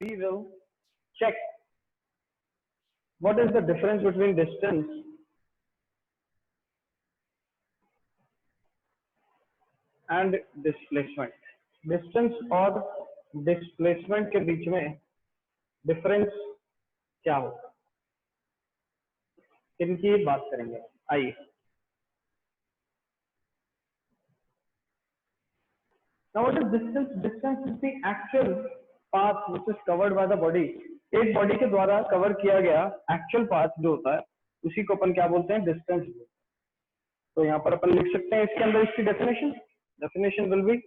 we will check what is the difference between distance and displacement. Distance और displacement के बीच में difference क्या होगा, इनकी बात करेंगे। आइए, now what is distance? Distance is the actual path which is covered by the body. एक बॉडी के द्वारा कवर किया गया एक्चुअल पाथ जो होता है उसी को अपन क्या बोलते हैं, डिस्टेंस। तो यहाँ पर अपन लिख सकते हैं इसके अंदर इसकी definition will be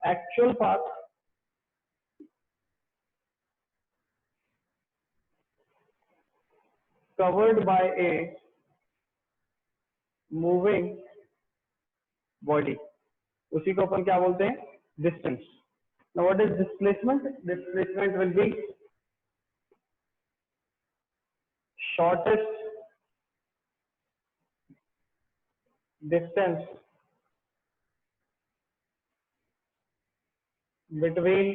actual path covered by a moving body, उसी को अपन क्या बोलते हैं, distance. now what is displacement? Displacement will be shortest distance between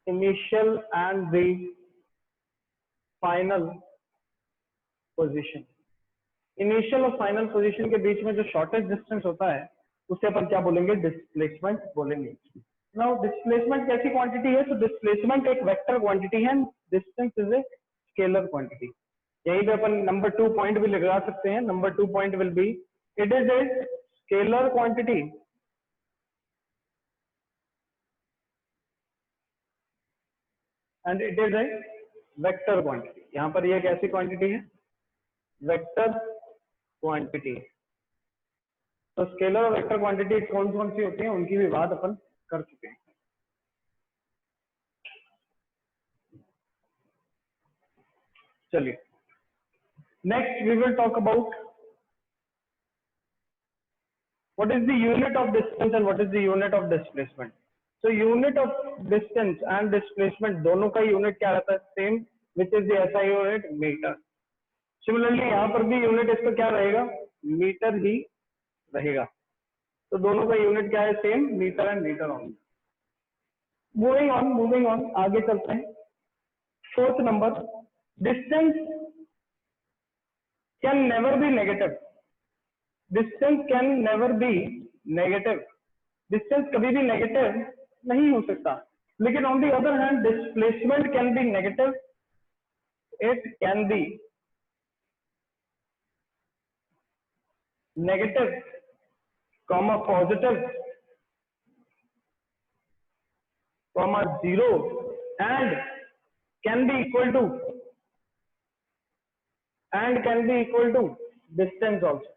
initial and the final position। Initial और फाइनल पोजीशन के बीच में जो शॉर्टेस्ट डिस्टेंस होता है उसे अपन क्या बोलेंगे, डिस्प्लेसमेंट बोलेंगे। नाउ डिस्प्लेसमेंट कैसी क्वांटिटी है? तो डिस्प्लेसमेंट एक वेक्टर क्वांटिटी है, distance is a scalar quantity. यहीं पे अपन नंबर 2 पॉइंट भी लगा सकते हैं। Number 2 point will be it is a scalar quantity and it is a vector quantity. यहाँ पर ये कैसी क्वांटिटी है, वेक्टर क्वांटिटी। तो स्केलर और वेक्टर क्वांटिटी कौन कौन सी होती हैं उनकी भी बात अपन कर चुके हैं। चलिए next we will talk about what is the unit of distance and what is the unit of displacement. तो unit of distance and displacement दोनों का यूनिट क्या रहता है, same, which is the SI unit, meter. Similarly यहाँ पर भी unit इसका क्या रहेगा, मीटर ही रहेगा। तो दोनों का यूनिट क्या है, same, metre and metre on. Moving on आगे चलते हैं। 4th number, distance can never be negative. Distance can never be negative. Distance कभी भी नेगेटिव नहीं हो सकता। लेकिन on the other hand displacement can be negative, it can be negative, comma positive, comma 0 and can be equal to distance also।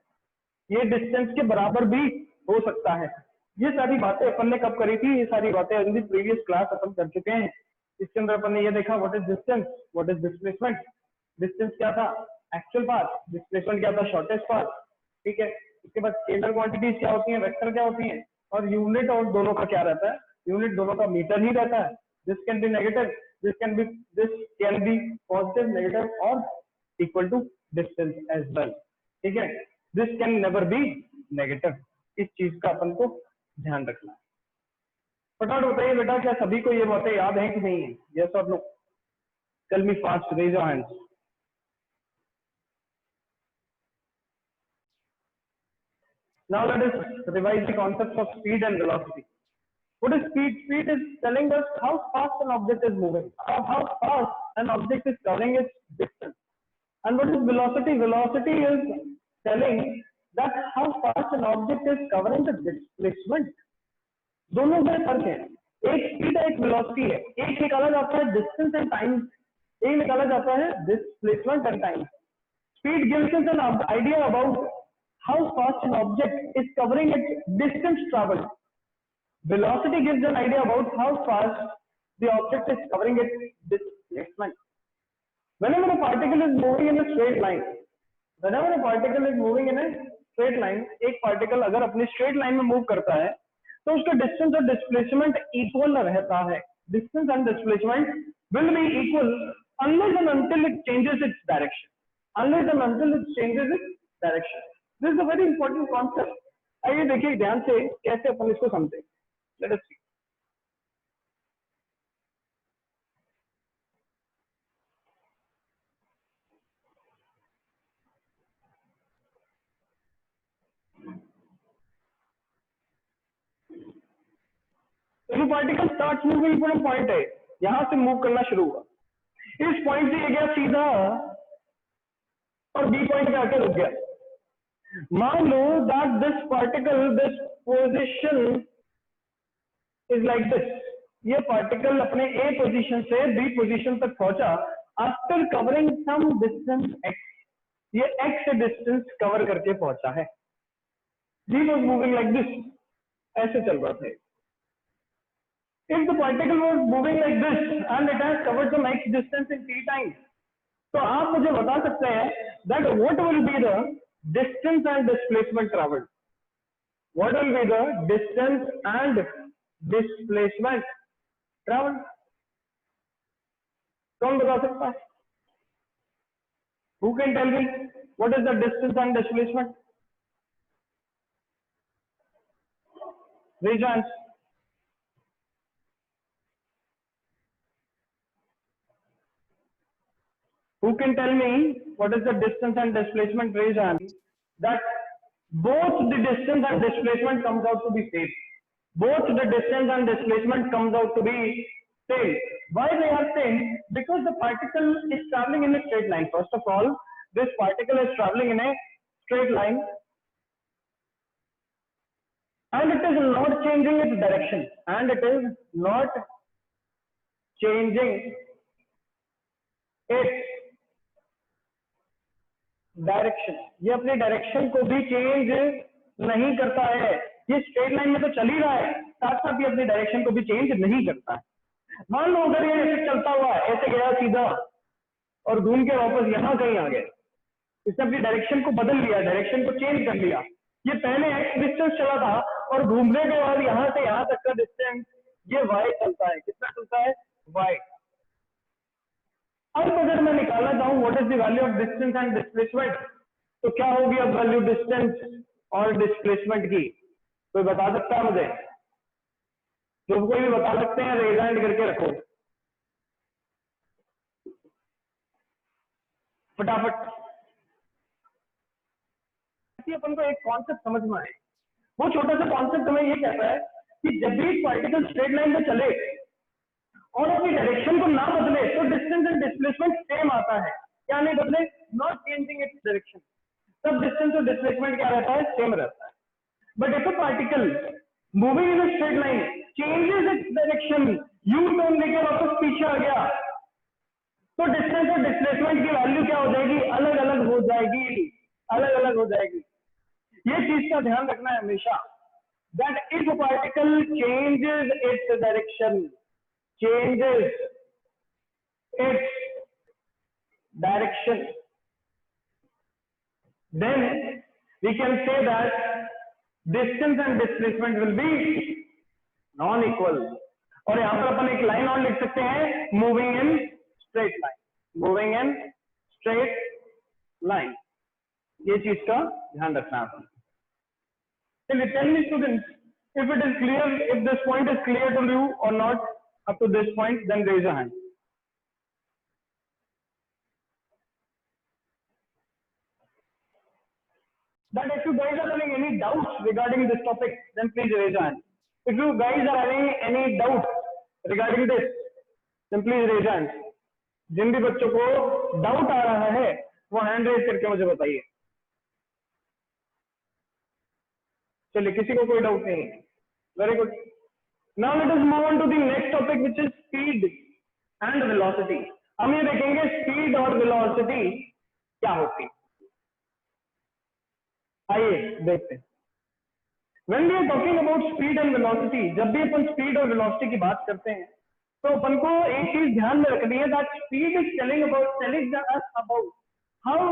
ये distance के बराबर भी हो सकता है। ये सारी बातें अपन ने कब करी थी, ये सारी बातें इन दी प्रीवियस क्लास अपन कर चुके हैं। इसके अंदर अपन ने ये देखा what is distance, what is displacement. Distance क्या था, एक्चुअल पाथ। डिस्प्लेसमेंट क्या था, शॉर्टेस्ट पाथ। ठीक है, उसके बाद स्केलर क्वांटिटीज क्या होती हैं, वेक्टर क्या होती हैं, और यूनिट और दोनों का क्या रहता है, यूनिट दोनों का मीटर ही रहता है। This can be negative, this can be positive, negative और equal to distance as well. ठीक है, this can never be negative. इस चीज का अपन को ध्यान रखना है। फटाफट बताइए बेटा, क्या सभी को ये बातें याद है कि नहीं है? यस और no? Tell me fast, raise your hands. Now let us revise the concepts of speed and velocity. What is speed? Speed is telling us how fast an object is moving, how fast an object is covering its distance. And what is velocity? Velocity is telling that how fast an object is covering the displacement. दोनों में फर्क है, एक speed है, एक velocity है। एक निकाला जाता है डिस्टेंस एंड टाइम, एक निकाला जाता है displacement and time. Speed gives us an idea about how fast an object is covering its distance traveled. Velocity gives an idea about how fast the object is covering its displacement. Whenever a particle is moving in a straight line, एक particle अगर अपनी straight line में move करता है तो उसका distance और displacement equal रहता है। Distance and displacement will be equal unless and until it changes its direction. This is a very important concept. आइए देखिए ध्यान से कैसे अपन इसको समझें। Let us see. if a particle starts moving from a point A, यहां से move करना शुरू हुआ, इस पॉइंट से ये गया सीधा और बी पॉइंट पे आके रुक गया. मान लो that this particle, this position is like this. ये पार्टिकल अपने ए पोजीशन से बी पोजीशन तक पहुंचा after covering some distance x. ये x से डिस्टेंस कवर करके पहुंचा है. He was moving like this. ऐसे चल रहा था. If the particle was moving like this and it has covered some x distance in t time, तो आप मुझे बता सकते हैं that what will be the distance and displacement traveled? What will be the distance and displacement traveled? कौन बता सकता है? Who can tell me what is the distance and displacement? Raise your hands. Who can tell me what is the distance and displacement? Raise your hand. That both the distance and displacement comes out to be same. Both the distance and displacement comes out to be same. Why they are same? Because the particle is traveling in a straight line. First of all, this particle is traveling in a straight line, and it is not changing its direction. And it is not changing its direction. ये अपने direction को भी change नहीं करता है. ये straight line में तो चल ही रहा है, साथ साथ ये अपनी डायरेक्शन को भी चेंज नहीं करता है. मान लो अगर ये ऐसे चलता हुआ ऐसे गया सीधा और घूम के वापस यहाँ कहीं आ गया, इसने अपनी डायरेक्शन को बदल लिया, डायरेक्शन को चेंज कर लिया. ये पहले x डिस्टेंस चला था और घूमने के बाद यहाँ से यहाँ तक का डिस्टेंस ये y चलता है. कितना चलता है? y. अब अगर मैं निकालना चाहूँ what is the value of distance and displacement, तो क्या होगी अब वैल्यू डिस्टेंस और डिस्प्लेसमेंट की? कोई बता सकता है मुझे? जो कोई भी बता सकते हैं रेज हैंड करके रखो फटाफट. अपन को एक कॉन्सेप्ट समझ में आए. वो छोटा सा कॉन्सेप्ट हमें ये कहता है कि जब भी एक पार्टिकल स्ट्रेट लाइन में चले और अपनी डायरेक्शन को ना बदले तो डिस्टेंस एंड डिस्प्लेसमेंट सेम आता है. क्या नहीं बदले? Not changing its direction. तब डिस्टेंस और डिस्प्लेसमेंट क्या रहता है? सेम रहता है. But if a particle moving in a straight line changes its direction, U turn लेके वापस पीछे आ गया, तो डिस्टेंस और डिस्प्लेसमेंट की वैल्यू क्या हो जाएगी? अलग अलग हो जाएगी. अलग अलग हो जाएगी. ये चीज का ध्यान रखना है हमेशा, that if a particle changes its direction, changes its direction, then we can say that distance and displacement will be non-equal. और यहां पर अपन एक लाइन और लिख सकते हैं, moving in straight line. Moving in straight line. ये चीज का ध्यान रखना है अपन. चलिए, tell me students if it is clear, if this point is clear to you or not. Up to this point, then raise your hand. That if you guys are having any doubts regarding this topic, then please raise your hand. If you guys are having any doubts regarding this, then please raise your hand. जिन भी बच्चों को doubt आ रहा है वो hand raise करके मुझे बताइए. चलिए, किसी को कोई डाउट नहीं है? Very good. Now let us move on to the next topic, which is speed and velocity. हम ये देखेंगे speed और velocity क्या होती है. आइए देखते हैं. When we are talking about speed and velocity, जब भी अपन speed और velocity की बात करते हैं तो अपन को एक चीज ध्यान में रखनी है, that speed is telling us about how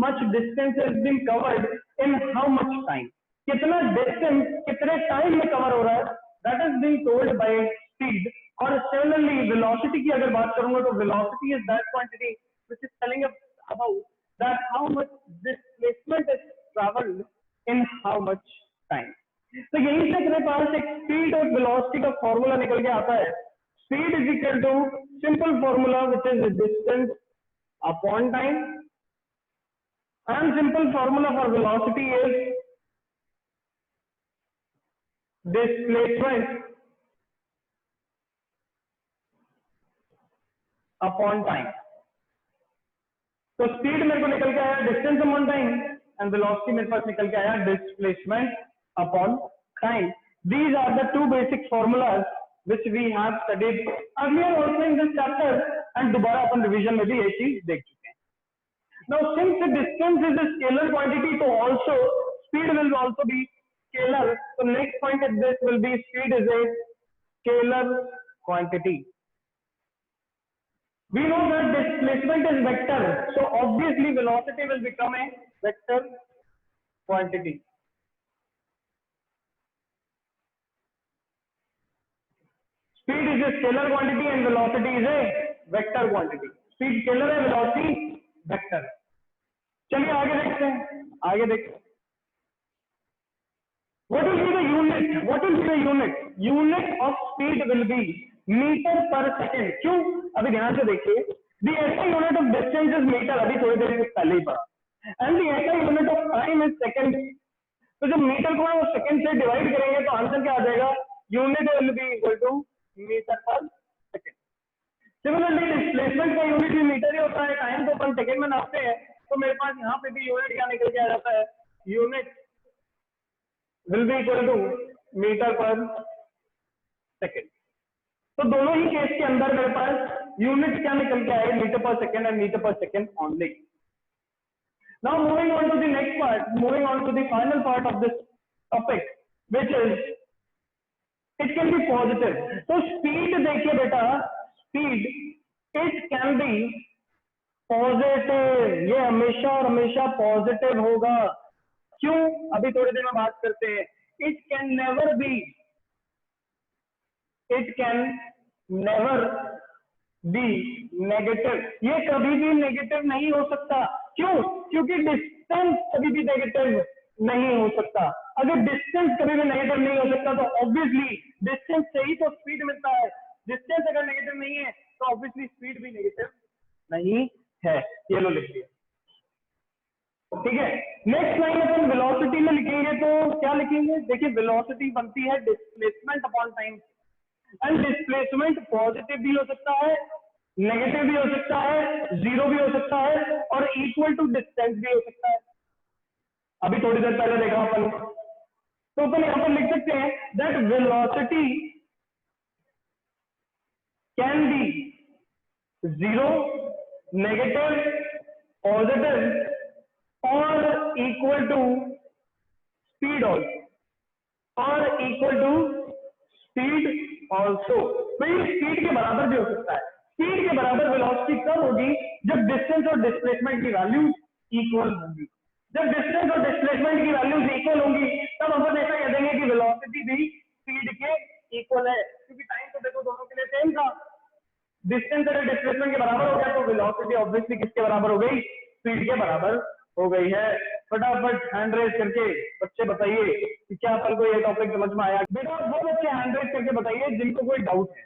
much distance has been covered in how much time. कितना distance कितने टाइम में कवर हो रहा है, that is being told by speed. और similarly velocity की अगर बात करूंगा तो velocity is that quantity which is telling us about that how much displacement is traveled in how much time. तो यही से अपने पास एक speed और velocity का फॉर्मूला निकल के आता है. Speed is equal to simple formula which is distance upon time, and simple formula for velocity is displacement upon time. तो स्पीड मेरे को निकल के आया distance upon time and velocity मेरे पास निकल के आया displacement upon time. These are the two basic formulas which we have studied earlier also in this chapter and दोबारा अपन रिवीजन में भी ये चीज देख चुके हैं। Now since the distance is a scalar quantity, so also speed will also be scalar. So next point at this will be speed is a scalar quantity. We know that displacement is vector, so obviously velocity will become a vector quantity. Speed is a scalar quantity and velocity is a vector quantity. Speed scalar है, velocity vector। चलिए आगे देखते हैं, आगे देखते हैं। What will be the unit? What will be the unit? Unit of speed will be meter per second। क्यों? अभी ध्यान से देखिए, the SI unit of distance is meter, अभी थोड़ी देर पहले ही पढ़ा, and the SI unit of time is second। तो जब मीटर को हम सेकंड से डिवाइड करेंगे तो आंसर क्या आ जाएगा? Unit will be equal to metre per second. Similarly displacement का यूनिट भी मीटर ही होता है, टाइम को अपन सेकंड में नापते हैं, तो मेरे पास यहाँ पे भी यूनिट क्या निकल के आ जाता है? Unit will be equal to metre per second. तो दोनों ही केस के अंदर मेरे पास यूनिट क्या निकल के आए? Metre per second and metre per second only. Now moving on to the next part, moving on to the final part of this topic, which is it can be positive. तो speed देखिए बेटा, speed it can be positive, ये हमेशा और हमेशा positive होगा। क्यों? अभी थोड़ी देर में बात करते हैं। It can never be, it can never be negative, ये कभी भी नेगेटिव नहीं हो सकता। क्यों? क्योंकि डिस्टेंस कभी भी नेगेटिव नहीं हो सकता। अगर डिस्टेंस कभी भी नेगेटिव नहीं हो सकता तो ऑब्वियसली डिस्टेंस से ही तो स्पीड मिलता है। डिस्टेंस अगर नेगेटिव नहीं है तो ऑब्वियसली स्पीड भी नेगेटिव नहीं है। ये लो लिख दिया, ठीक है। नेक्स्ट लाइन अपन वेलोसिटी में लिखेंगे तो क्या लिखेंगे? देखिए वेलोसिटी बनती है displacement upon time, and displacement positive भी हो सकता है, नेगेटिव भी हो सकता है, जीरो भी हो सकता है और इक्वल टू डिस्टेंस भी हो सकता है। अभी थोड़ी देर पहले देखा अपन, तो अपन यहां पर लिख सकते हैं that velocity can be zero, negative, positive और इक्वल टू स्पीड ऑल्सो, और इक्वल टू स्पीड ऑल्सो। तो ये स्पीड के बराबर भी हो सकता है। स्पीड के बराबर वेलोसिटी कब होगी? जब डिस्टेंस और डिस्प्लेसमेंट की वैल्यू इक्वल होंगी। जब डिस्टेंस और डिस्प्लेसमेंट की वैल्यूज इक्वल होंगी तब अपन ऐसा कह देंगे कि वेलोसिटी भी स्पीड के इक्वल है, क्योंकि टाइम तो देखो दोनों के लिए सेम था। डिस्टेंस और डिस्प्लेसमेंट के बराबर हो गया तो वेलोसिटी ऑब्वियसली किसके बराबर हो गई? स्पीड के बराबर हो गई है। फटाफट हैंड रेज करके बच्चे बताइए कि क्या अपन को ये टॉपिक समझ में आया? बेटा वो बच्चे हैंड रेज करके बताइए जिनको कोई डाउट है,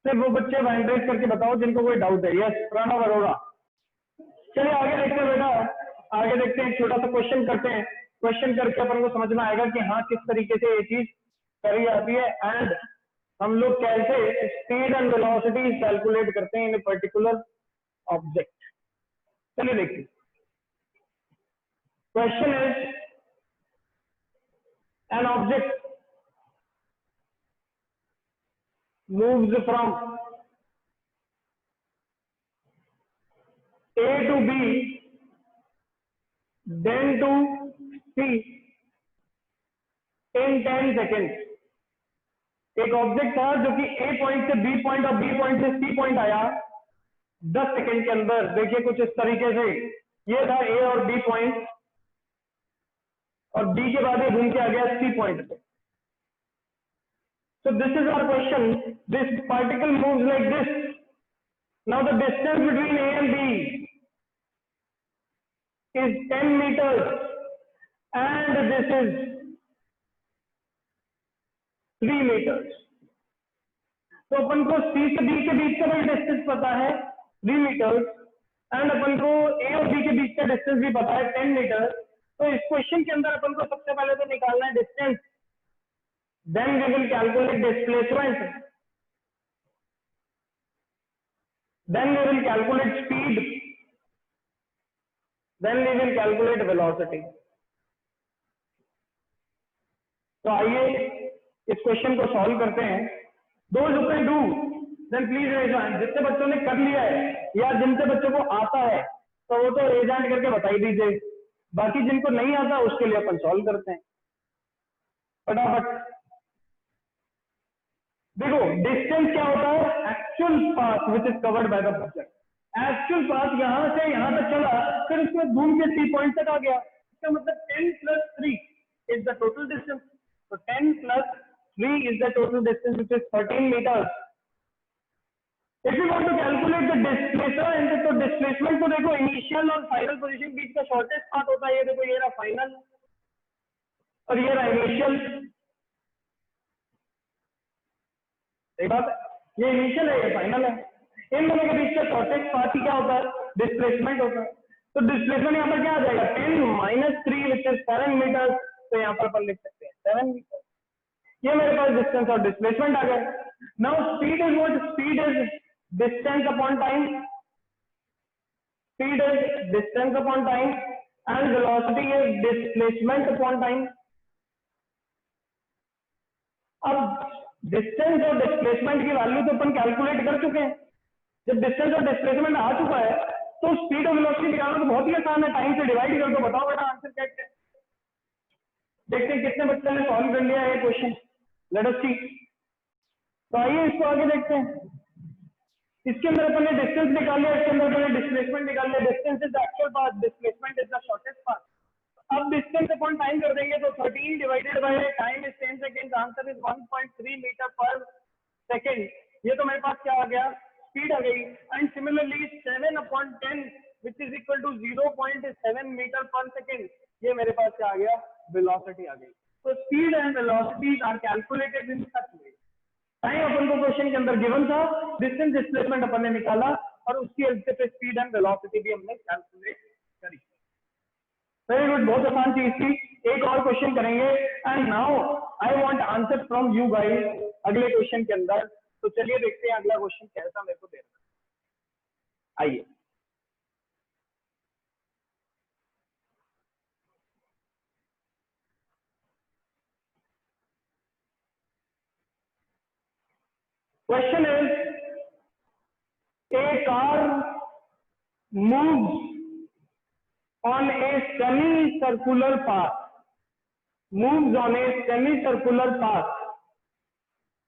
सिर्फ वो बच्चे हैंड रेज करके बताओ जिनको कोई डाउट है। यस प्रणव अरोड़ा। चलिए आगे देखते हैं बेटा, आगे देखते हैं, छोटा सा क्वेश्चन करते हैं। क्वेश्चन करके अपन को समझ में आएगा कि हाँ किस तरीके से ये चीज करी जाती है एंड हम लोग कैसे स्पीड एंड वेलोसिटी कैलकुलेट करते हैं इन ए पर्टिकुलर ऑब्जेक्ट। चलिए देखिए, question is an object moves from A to B, then to C in 10 seconds। एक ऑब्जेक्ट था जो कि A पॉइंट से B पॉइंट और B पॉइंट से C पॉइंट आया 10 सेकंड के अंदर। देखिए कुछ इस तरीके से, ये था A और B पॉइंट और B के बाद ये घूम के आ गया C पॉइंट पे। So this is our question. This particle moves like this. Now the distance between A and B is 10 meters and this is 3 meters. तो अपन को C से B के बीच का भी डिस्टेंस पता है 3 meters एंड अपन को A और B के बीच का डिस्टेंस भी पता है 10 meters। तो इस क्वेश्चन के अंदर अपन को सबसे पहले तो निकालना है distance, then we will calculate displacement then we will calculate speed, then we will calculate velocity. तो आइए इस क्वेश्चन को सॉल्व करते हैं. Those who can do, then please raise hand. जितने बच्चों ने कर लिया है या जिनसे बच्चों को आता है तो वो तो रेज हैंड करके बताई दीजिए. बाकी जिनको नहीं आता उसके लिए अपन सॉल्व करते हैं फटाफट. देखो डिस्टेंस क्या होता है, actual path which is covered by the object. Actual path यहां से यहां तक चला, फिर उसमें घूम के 3 पॉइंट तक आ गया. इसका मतलब 10 + 3 इज द टोटल डिस्टेंस. तो 10 + 3 is the total distance which is 13 metre. If you want to calculate the displacement, तो डिस्प्लेसमेंट को देखो इनिशियल और फाइनल पोजीशन बीच का शॉर्टेस्ट पाथ होता है. ये देखो ये रहा फाइनल और ये रहा इनिशियल. एक बात, ये इनिशियल है ये फाइनल है. इन दोनों के बीच का शॉर्टेस्ट पाथ ही क्या होता है, डिस्प्लेसमेंट होता है. तो डिस्प्लेसमेंट यहाँ पर क्या आ जाएगा, 10 - 3 विच इज 7 मीटर. तो यहाँ पर अपन लिख सकते हैं 7 मीटर. ये मेरे पास डिस्टेंस और डिस्प्लेसमेंट आ गया. Now speed is what, speed is distance upon time. Speed is distance upon time and velocity is displacement upon time. अब डिस्टेंस और डिस्प्लेसमेंट की वैल्यू तो अपन कैलकुलेट कर चुके हैं. जब डिस्टेंस और डिस्प्लेसमेंट आ चुका है तो स्पीड और वेलोसिटी निकालना तो बहुत ही आसान है. टाइम से डिवाइड कर दो. बताओ बेटा आंसर क्या है. देखते हैं कितने बच्चों ने सॉल्व कर लिया है क्वेश्चन. लेट अस सी. तो आइए इसको आगे देखते हैं. इसके अंदर अपन ने डिस्टेंस निकाल लिया, इसके अंदर अपन ने डिस्प्लेसमेंट निकाल लिया. Distance is the actual path, displacement is the shortest path. अब डिस्टेंस अपॉन टाइम कर देंगे तो 13 divided by time is 10 second. Answer is 1.3 metre per second. ये तो मेरे पास क्या आ गया, स्पीड आ गई. And similarly 7/10 which is equal to 0.7 metre per second. ये मेरे पास क्या आ गया, वेलोसिटी आ गई. तो speed and velocities are calculated in such way. Time अपन को क्वेश्चन के अंदर गिवन था, डिस्टेंस डिस्प्लेसमेंट अपन ने निकाला और उसकी हेल्प से स्पीड एंड वेलोसिटी भी हमने कैलकुलेट करी. वेरी गुड, बहुत आसान चीज थी. एक और क्वेश्चन करेंगे and now I want answer from you guys अगले क्वेश्चन के अंदर. तो चलिए देखते हैं अगला क्वेश्चन कैसा मेरे को दे रहा है. आइए question is a car moves on a semicircular path, moves on a semicircular path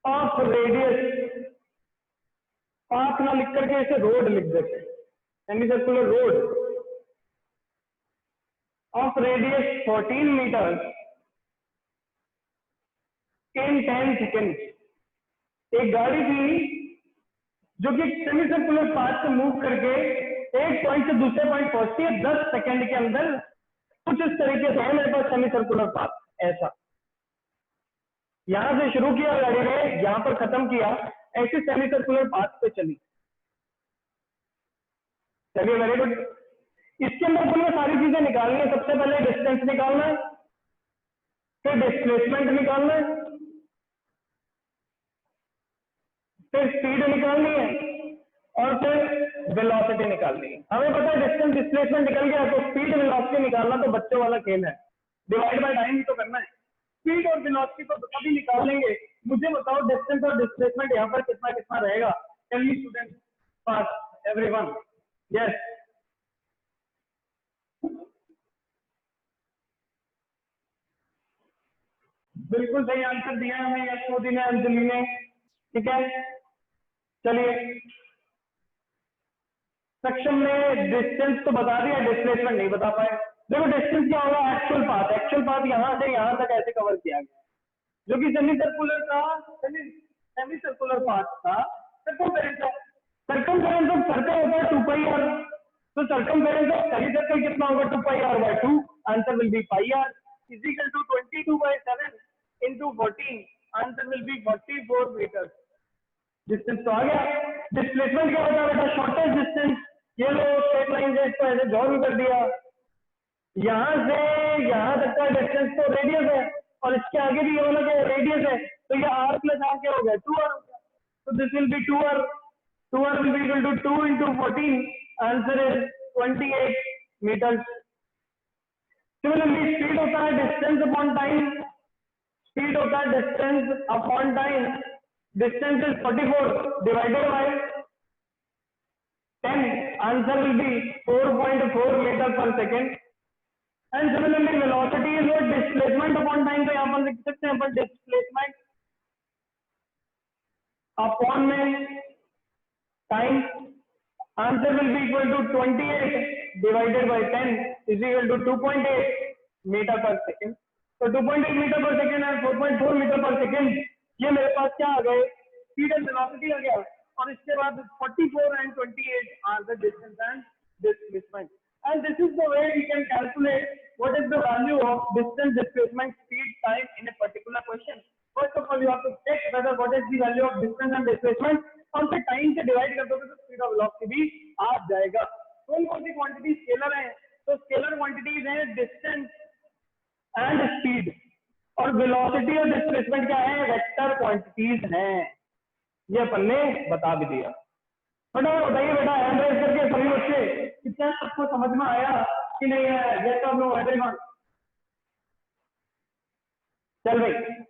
of radius, path ना लिख करके इसे रोड लिख देते हैं, semicircular road of radius 14 meters in 10 seconds. एक गाड़ी थी जो कि सेमी सर्कुलर पाथ से मूव करके एक पॉइंट से दूसरे पॉइंट पहुंचती है 10 सेकंड के अंदर. कुछ इस तरीके से है मेरे पास सेमी सर्कुलर पाथ. ऐसा यहां से शुरू किया गाड़ी ने, यहां पर खत्म किया, ऐसे सेमी सर्कुलर पाथ पे चली. चलिए वेरी गुड. इसके अंदर पूरी सारी चीजें निकालनी है. सबसे पहले डिस्टेंस निकालना है, फिर डिस्प्लेसमेंट निकालना है, फिर स्पीड निकालनी है और फिर वेलोसिटी निकालनी है. हमें पता है डिस्टेंस डिस्प्लेसमेंट निकल गया तो स्पीड वेलोसिटी निकालना तो बच्चों वाला खेल है. डिवाइड बाय टाइम ही तो करना है. स्पीड और वेलोसिटी को कभी निकाल लेंगे. मुझे बताओ डिस्टेंस और डिस्प्लेसमेंट यहाँ पर कितना कितना रहेगा. Tell me student, fast everyone. Yes, बिल्कुल सही आंसर दिया हमें यश मोदी ने, अंजलि ने. ठीक है, चलिए सेक्शन में डिस्टेंस तो बता दिया, डिस्प्लेसमेंट नहीं बता पाए. देखो डिस्टेंस क्या होगा, एक्चुअल पाथ. एक्चुअल पाथ यहां से यहां तक ऐसे कवर किया गया जो कि सेमी सर्कुलर का सेमी सर्कुलर पाथ था. सर्कमफेरेंस ऑफ सर्कल होता है 2πr. तो सर्कमफेरेंस ऑफ सेमी सर्कल कितना होगा, 2πr/2. Answer will be πr is equal to 22/7 into 14. Answer will be 44 metre. Distance तो आ गया. डिस्प्लेसमेंट क्या होता है बेटा, शॉर्टेस्ट डिस्टेंस. ये लो स्ट्रेट लाइन से इसको ऐसे जॉइन कर दिया, यहां से यहां तक का डिस्टेंस तो रेडियस है और इसके आगे भी ये वाला क्या रेडियस है. तो ये r + r क्या हो गया, 2r हो गया. तो this will be 2r. 2r will be equal to 2 into 14. Answer is 28 meters. Similarly, speed होता है distance upon time. Speed होता है distance upon time. Distance is 44 divided by 10. Answer will be 4.4 meter per second. And similarly, velocity is what displacement upon time. तो यहाँ पर लिख सकते हैं अपन displacement upon में time. Answer will be equal to 28 divided by 10 is equal to 2.8 meter per second. तो 2.8 meter per second and 4.4 meter per second ये मेरे पास क्या आ गए, स्पीड एंड वेलोसिटी आ गया. और इसके बाद 44 and 28 are the distance and displacement. And this is the way we can calculate what is the value of distance, displacement, speed, time in a particular question. First of all, you have to check whether what is the value of distance and displacement. और फिर time से divide कर दोगे तो speed और velocity भी आ जाएगा. कौन कौन सी क्वांटिटी स्केलर है? तो स्केलर क्वांटिटीज है डिस्टेंस एंड स्पीड, और वेलोसिटी और डिस्प्लेसमेंट क्या है? वेक्टर क्वांटिटीज हैं. ये अपन ने बता भी दिया. फटाफट बताइए बेटा, हैंड रेज करके सभी बच्चे, कितना आपको समझ में आया कि नहीं है? जैसा हम लोग चल भाई.